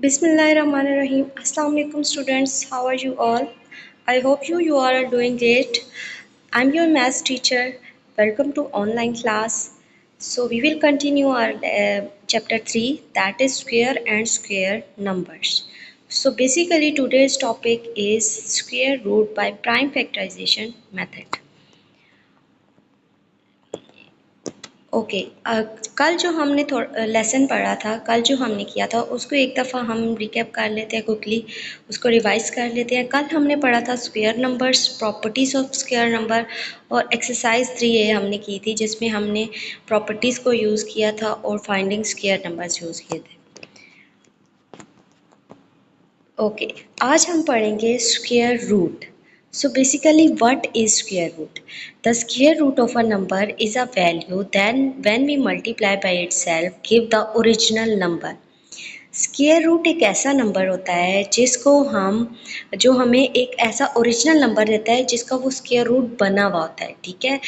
Bismillahirrahmanirrahim. Assalamu alaikum students. How are you all? I hope you all are doing great. I'm your maths teacher. Welcome to online class. So we will continue our chapter 3, that is square and square numbers. So basically today's topic is square root by prime factorization method. Okay कल जो हमने lesson पढ़ा था, कल जो हमने किया था उसको एक दफ़ा हम रिकैप कर लेते हैं, क्विकली उसको रिवाइज कर लेते हैं। कल हमने पढ़ा था square numbers, properties of square number, और एक्सरसाइज 3A हमने की थी जिसमें हमने प्रॉपर्टीज़ को यूज़ किया था और फाइंडिंग स्क्वायर नंबर्स यूज़ किए थे। ओके आज हम पढ़ेंगे square root. So basically what is square root? The square root of a number is a value then when we multiply by itself give the original number. Square root एक ऐसा number होता है जो हमें एक ऐसा ओरिजिनल नंबर देता है जिसका वो स्क्वायर रूट बना हुआ होता है, ठीक है।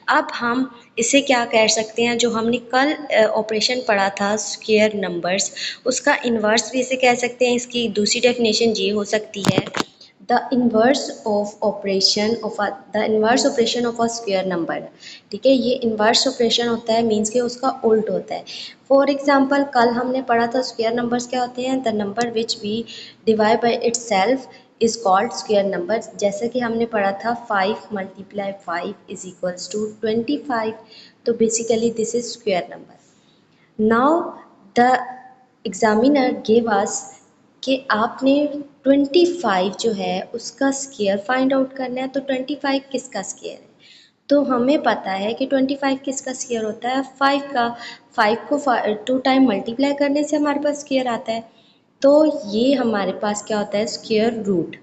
अब हम इसे क्या कह सकते हैं, जो हमने कल ऑपरेशन पढ़ा था स्क्वायर नंबर्स, उसका इन्वर्स भी इसे कह सकते हैं। इसकी दूसरी डेफिनेशन ये हो सकती है, the inverse operation of a square number, ठीक है। ये इन्वर्स ऑपरेशन होता है, मीन्स के उसका उल्ट होता है। फॉर एग्जाम्पल कल हमने पढ़ा था स्क्वायर नंबर्स क्या होते हैं, the number which we divide by its self is called square number. जैसे कि हमने पढ़ा था 5 × 5 इज इक्वल्स टू 25, तो basically this is square number. Now the examiner give us कि आपने 25 जो है उसका स्क्वायर फाइंड आउट करना है। तो 25 किसका स्क्वायर है, तो हमें पता है कि 25 किसका स्क्वायर होता है, 5 का। 5 को 2 टाइम मल्टीप्लाई करने से हमारे पास स्क्वायर आता है, तो ये हमारे पास क्या होता है, स्क्वायर रूट।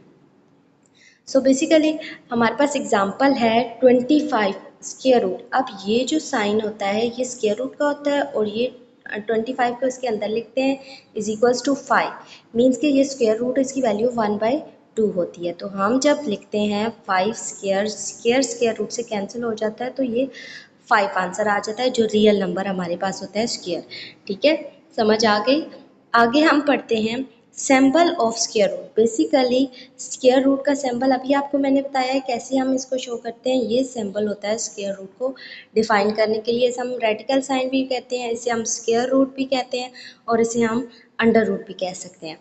सो बेसिकली हमारे पास एग्जांपल है 25 स्क्वायर रूट। अब ये जो साइन होता है ये स्क्वायर रूट का होता है और ये 25 को इसके अंदर लिखते हैं इज इक्वल्स टू 5, मीन्स कि ये स्क्वायर रूट इसकी वैल्यू 1/2 होती है। तो हम जब लिखते हैं 5 स्क्वायर रूट से कैंसिल हो जाता है, तो ये 5 आंसर आ जाता है, जो रियल नंबर हमारे पास होता है स्क्वायर, ठीक है। समझ आ गई। आगे हम पढ़ते हैं symbol of square root. Basically square root का सिंबल अभी आपको मैंने बताया है कैसे हम इसको शो करते हैं। ये सिंबल होता है स्क्वायर रूट को डिफाइन करने के लिए। इसे हम रेडिकल साइन भी कहते हैं, इसे हम स्क्वायर रूट भी कहते हैं और इसे हम अंडर रूट भी कह सकते हैं।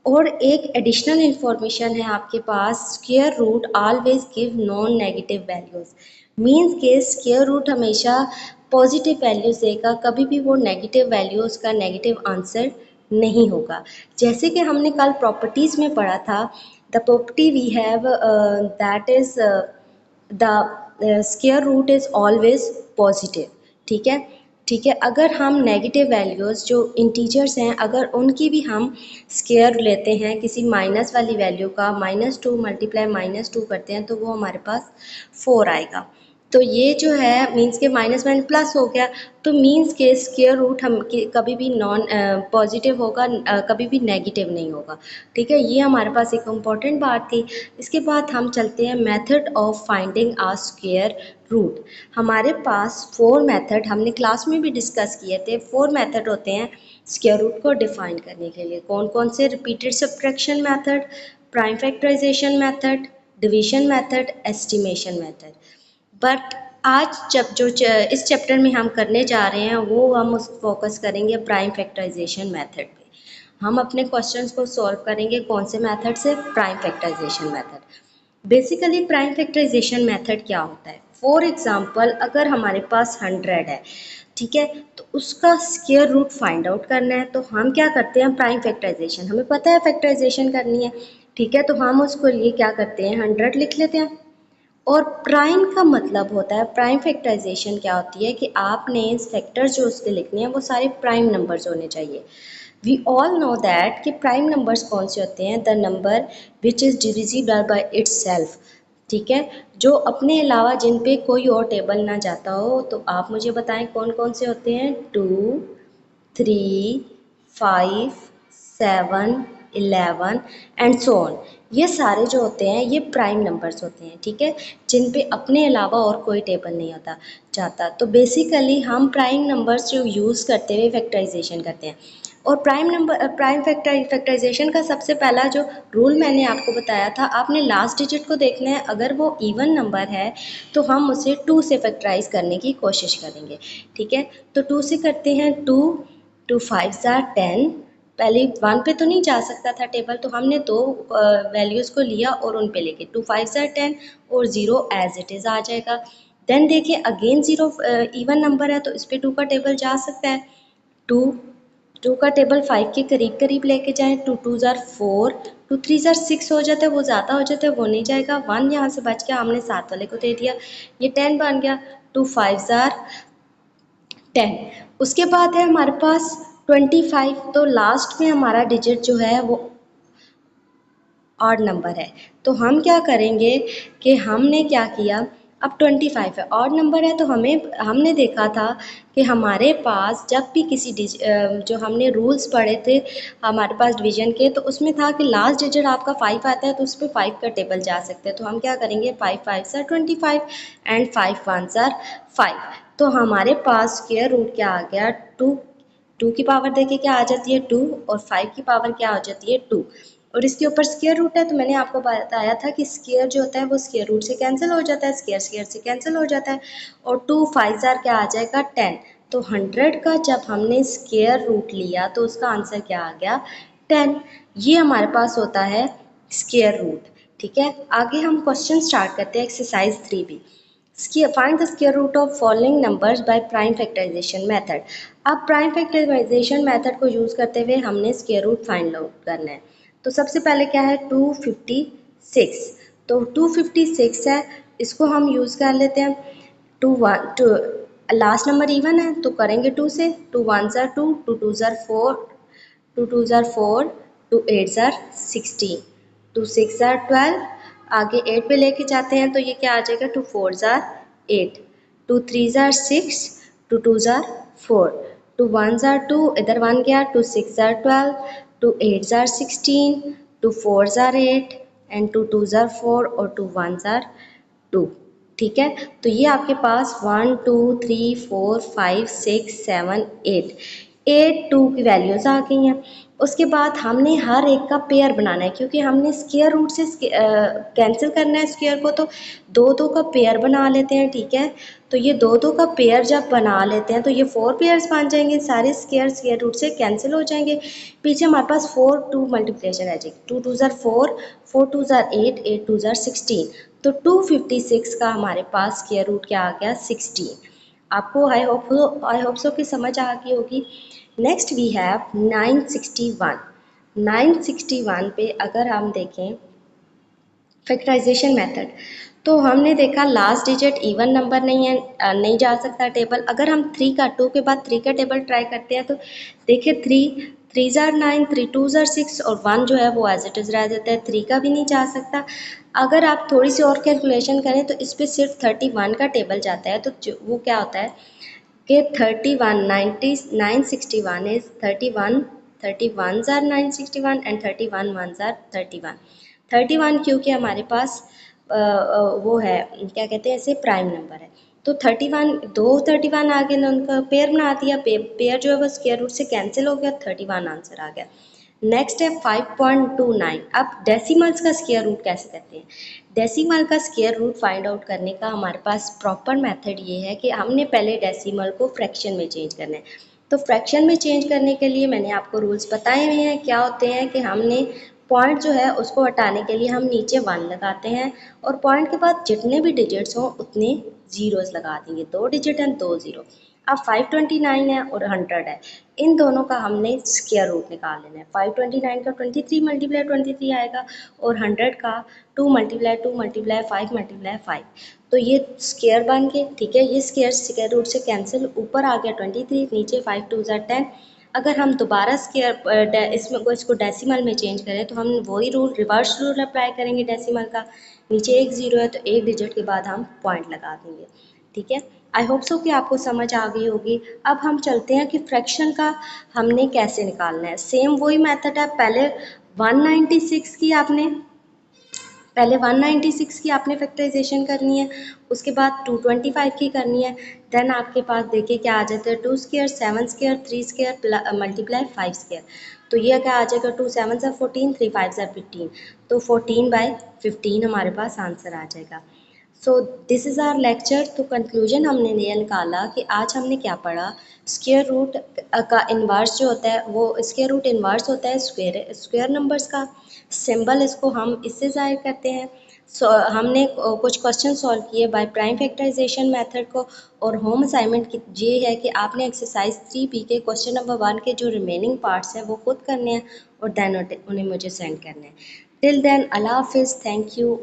और एक एडिशनल इंफॉर्मेशन है आपके पास, square root always give non negative values, means के स्क्वायर रूट हमेशा पॉजिटिव वैल्यूज़ देगा, कभी भी वो नेगेटिव वैल्यूज़ का नेगेटिव आंसर नहीं होगा। जैसे कि हमने कल प्रॉपर्टीज़ में पढ़ा था, the property we have that is the square root is always positive, ठीक है। ठीक है, अगर हम नेगेटिव वैल्यूज़ जो इंटीजर्स हैं अगर उनकी भी हम स्क्वायर लेते हैं किसी माइनस वाली वैल्यू का, -2 × -2 करते हैं तो वो हमारे पास 4 आएगा। तो ये जो है मीन्स के माइनस माइनस प्लस हो गया, तो मीन्स के स्क्वायर रूट हम कभी भी नॉन पॉजिटिव होगा, कभी भी नेगेटिव नहीं होगा, ठीक है। ये हमारे पास एक इम्पॉर्टेंट बात थी। इसके बाद हम चलते हैं method of finding a square root. हमारे पास 4 मेथड हमने क्लास में भी डिस्कस किए थे। 4 मेथड होते हैं स्क्वायर रूट को डिफाइन करने के लिए। कौन कौन से, repeated subtraction method, prime factorization method, division method, estimation method. But आज इस चैप्टर में हम करने जा रहे हैं वो हम उस फोकस करेंगे प्राइम फैक्टराइजेशन मेथड पे। हम अपने क्वेश्चंस को सॉल्व करेंगे कौन से मेथड से, prime factorization method. Basically prime factorization method क्या होता है, फॉर एग्जांपल अगर हमारे पास 100 है, ठीक है, तो उसका स्क्वायर रूट फाइंड आउट करना है, तो हम क्या करते हैं, प्राइम फैक्टराइजेशन, हमें पता है फैक्टराइजेशन करनी है, ठीक है, तो हम उसको लिए क्या करते हैं 100 लिख लेते हैं। और प्राइम का मतलब होता है, प्राइम फैक्टराइजेशन क्या होती है कि आपने फैक्टर्स जो उसके लिखने हैं वो सारे प्राइम नंबर्स होने चाहिए। वी ऑल नो दैट कि प्राइम नंबर्स कौन से होते हैं, the number which is divisible by it's self, ठीक है, जो अपने अलावा जिन पे कोई और टेबल ना जाता हो। तो आप मुझे बताएं कौन कौन से होते हैं, 2, 3, 5, 7, 11 एंड सो ऑन। ये सारे जो होते हैं ये प्राइम नंबर्स होते हैं, ठीक है, जिन पे अपने अलावा और कोई टेबल नहीं होता जाता। तो बेसिकली हम प्राइम नंबर्स जो यूज़ करते हुए फैक्टराइजेशन करते हैं। और प्राइम फैक्टराइजेशन का सबसे पहला जो रूल मैंने आपको बताया था, आपने लास्ट डिजिट को देखना है, अगर वो इवन नंबर है तो हम उसे 2 से फैक्टराइज करने की कोशिश करेंगे। ठीक है, तो 2 से करते हैं 2, 2 5 ज़ार 10। पहले 1 पे तो नहीं जा सकता था टेबल, तो हमने दो वैल्यूज़ को लिया और उन पे लेके 2 5 ज़ार 10 और 0 एज इट इज़ आ जाएगा। देन देखिए अगेन 0 इवन नंबर है तो इस पे 2 का टेबल जा सकता है। 2 2 का टेबल 5 के करीब करीब लेके जाएं। 2 2 ज़ार 4, 2 3 ज़ार 6 हो जाता है, वो ज़्यादा हो जाता है, वो नहीं जाएगा। 1 यहाँ से बच गया, हमने 7 वाले को दे दिया, ये 10 बन गया। 2 5 ज़ार 10। उसके बाद है हमारे पास 25, तो लास्ट में हमारा डिजिट जो है वो ऑड नंबर है। तो हम क्या करेंगे कि हमने क्या किया, अब 25 है, ऑड नंबर है, तो हमने देखा था कि हमारे पास जब भी जो हमने रूल्स पढ़े थे हमारे पास डिवीजन के, तो उसमें था कि लास्ट डिजिट आपका 5 आता है तो उस पर 5 का टेबल जा सकते हैं। तो हम क्या करेंगे, 5 5 ज़ार 25 एंड 5 1 ज़ार 5। तो हमारे पास स्क्वायर रूट क्या आ गया, 2। 2 की पावर देखिए क्या आ जाती है 2, और 5 की पावर क्या हो जाती है 2, और इसके ऊपर स्क्वायर रूट है। तो मैंने आपको बताया था कि स्क्वायर जो होता है वो स्क्वायर रूट से कैंसिल हो जाता है, स्क्वायर स्क्वायर से कैंसिल हो जाता है, और 2 5 ज़ार क्या आ जाएगा 10। तो 100 का जब हमने स्क्वायर रूट लिया तो उसका आंसर क्या आ गया 10। ये हमारे पास होता है स्क्वायर रूट। ठीक है, आगे हम क्वेश्चन स्टार्ट करते हैं, exercise 3B। Find the square root of following numbers by prime factorization method. अब प्राइम फैक्टराइजेशन मेथड को यूज़ करते हुए हमने स्क्वायर रूट फाइंड आउट करना है। तो सबसे पहले क्या है 256, तो 256 है, इसको हम यूज़ कर लेते हैं। 2 लास्ट नंबर इवन है तो करेंगे 2 से। 2 1 ज़ार 2, 2 2 ज़ार 4, 2 2 ज़ार 4, 2 8 ज़ार 16, 2 6 ज़ार 12, आगे 8 पे लेके जाते हैं तो ये क्या आ जाएगा 2 4 ज़ार 8, 2 3 ज़ार 6, 2 2 ज़ार 4, 2 1 ज़ार 2, इधर 1 गया, 2 6 ज़ार 12, 2 8 ज़ार 16, 2 4 ज़ार 8 एंड 2 2 ज़ार 4 और 2 1 ज़ार 2। ठीक है, तो ये आपके पास 1 2 3 4 5 6 7 8 8 2 की वैल्यूज़ आ गई हैं। उसके बाद हमने हर एक का पेयर बनाना है, क्योंकि हमने स्क्वायर रूट से कैंसिल करना है स्क्वायर को, तो 2 2 का पेयर बना लेते हैं। ठीक है, तो ये 2 2 का पेयर जब बना लेते हैं तो ये 4 पेयर्स बन जाएंगे, सारे स्क्वायर रूट से कैंसिल हो जाएंगे। पीछे हमारे पास 4 2 मल्टीप्लिकेशन रह जाएगी, 2 2 ज़ार 4, 4 2 ज़ार 8, 8 2 ज़ार 16। तो 256 का हमारे पास स्क्वायर रूट क्या आ गया 16। आपको आई होप सो कि समझ आ गई होगी। Next we have 961। 961 पे अगर हम देखें फैक्टराइजेशन मेथड, तो हमने देखा लास्ट डिजिट इवन नंबर नहीं है, नहीं जा सकता टेबल। अगर हम 3 का 2 के बाद 3 का टेबल ट्राई करते हैं तो देखिए 3 3 ज़ार 9, 3 2 ज़ार 6 और 1 जो है वो एज इट इज़ रह जाता है, 3 का भी नहीं जा सकता। अगर आप थोड़ी सी और कैलकुलेशन करें तो इस पर सिर्फ 31 का टेबल जाता है, तो वो क्या होता है कि 31 961 इज 31, 31 ज़ार 961 एंड 31 1 ज़ार 31। 31 क्योंकि हमारे पास वो है क्या कहते हैं इसे प्राइम नंबर है, तो 31 दो 31 आ गए ना, उनका पेयर बना दिया, पेयर जो है वो स्क्वायर रूट से कैंसिल हो गया, 31 आंसर आ गया। नेक्स्ट है 5.29। अब डेसिमल्स का स्क्वायर रूट कैसे करते हैं, डेसिमल का स्क्वायर रूट फाइंड आउट करने का हमारे पास प्रॉपर मेथड ये है कि हमने पहले डेसिमल को फ्रैक्शन में चेंज करना है। तो फ्रैक्शन में चेंज करने के लिए मैंने आपको रूल्स बताए हुए हैं, क्या होते हैं कि हमने पॉइंट जो है उसको हटाने के लिए हम नीचे 1 लगाते हैं, और पॉइंट के बाद जितने भी डिजिट्स हों उतने ज़ीरोज़ लगा देंगे, 2 डिजिट एंड 2 ज़ीरो। अब 529 है और 100 है, इन दोनों का हमने स्क्वायर रूट निकाल लेना है। 529 का 23 मल्टीप्लाई 23 आएगा, और 100 का 2 मल्टीप्लाई 2 मल्टीप्लाई 5 मल्टीप्लाई 5, तो ये स्क्वायर बन गए। ठीक है, ये स्क्वायर रूट से कैंसिल, ऊपर आ गया 23, नीचे 5 2 ज़ार 10। अगर हम दोबारा इसको डेसिमल में चेंज करें तो हम वही रूल रिवर्स रूल अप्लाई करेंगे डेसिमल का, नीचे एक ज़ीरो है तो एक डिजिट के बाद हम पॉइंट लगा देंगे। ठीक है, आई होप सो कि आपको समझ आ गई होगी। अब हम चलते हैं कि फ्रैक्शन का हमने कैसे निकालना है। सेम वही मेथड है, पहले 196 की आपने पहले 196 की आपने फैक्टराइजेशन करनी है, उसके बाद 225 की करनी है, देन आपके पास देखिए क्या आ जाता है, 2 square, 7 square, 3 square multiply 5 square. तो ये क्या आ जाएगा, 2 7 सा 14, 3 5 सा 15, तो 14/15 हमारे पास आंसर आ जाएगा। So this is our lecture. तो कंक्लूजन हमने ये निकाला कि आज हमने क्या पढ़ा, स्क्वायर रूट का इन्वर्स जो होता है वो स्क्वायर रूट इन्वर्स होता है स्क्वायर नंबर्स का। सिंबल इसको हम इससे ज़ाहिर करते हैं। सो हमने कुछ क्वेश्चन सॉल्व किए बाय प्राइम फैक्टराइजेशन मेथड को। और होम असाइनमेंट ये है कि आपने एक्सरसाइज 3B के क्वेश्चन नंबर 1 के जो रिमेनिंग पार्ट्स हैं वो खुद करने हैं और देन उन्हें मुझे सेंड करने हैं। टिल देन अल्लाह हाफिज़, थैंक यू।